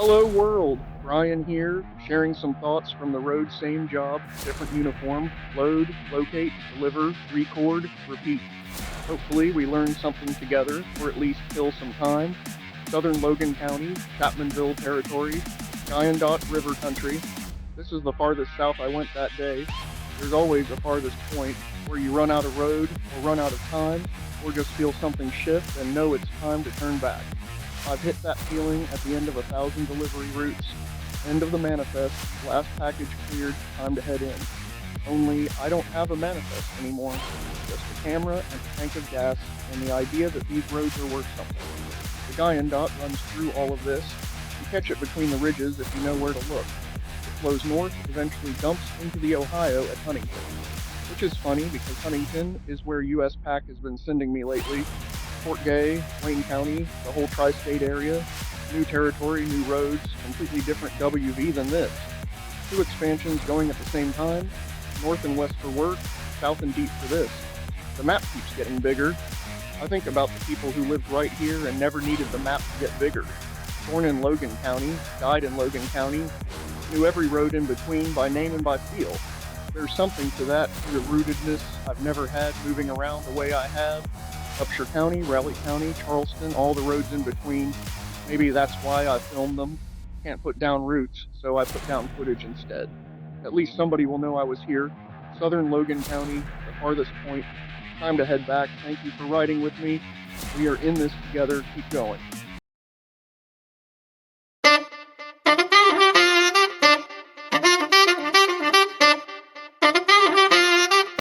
Hello world, Brian here, sharing some thoughts from the road, same job, different uniform, load, locate, deliver, record, repeat. Hopefully we learn something together, or at least kill some time. Southern Logan County, Chapmanville territory, Guyandotte River country. This is the farthest south I went that day. There's always a farthest point where you run out of road, or run out of time, or just feel something shift and know it's time to turn back. I've hit that feeling at the end of 1,000 delivery routes. End of the manifest, last package cleared, time to head in. Only I don't have a manifest anymore. Just a camera and a tank of gas and the idea that these roads are worth something. The Guyandotte runs through all of this. You catch it between the ridges if you know where to look. It flows north, eventually dumps into the Ohio at Huntington. Which is funny because Huntington is where US PAC has been sending me lately. Fort Gay, Wayne County, the whole tri-state area, new territory, new roads, completely different WV than this. Two expansions going at the same time, north and west for work, south and deep for this. The map keeps getting bigger. I think about the people who lived right here and never needed the map to get bigger. Born in Logan County, died in Logan County, knew every road in between by name and by feel. There's something to that sort of rootedness I've never had moving around the way I have. Upshur County, Raleigh County, Charleston, all the roads in between. Maybe that's why I filmed them. Can't put down roots, so I put down footage instead. At least somebody will know I was here. Southern Logan County, the farthest point. Time to head back. Thank you for riding with me. We are in this together. Keep going.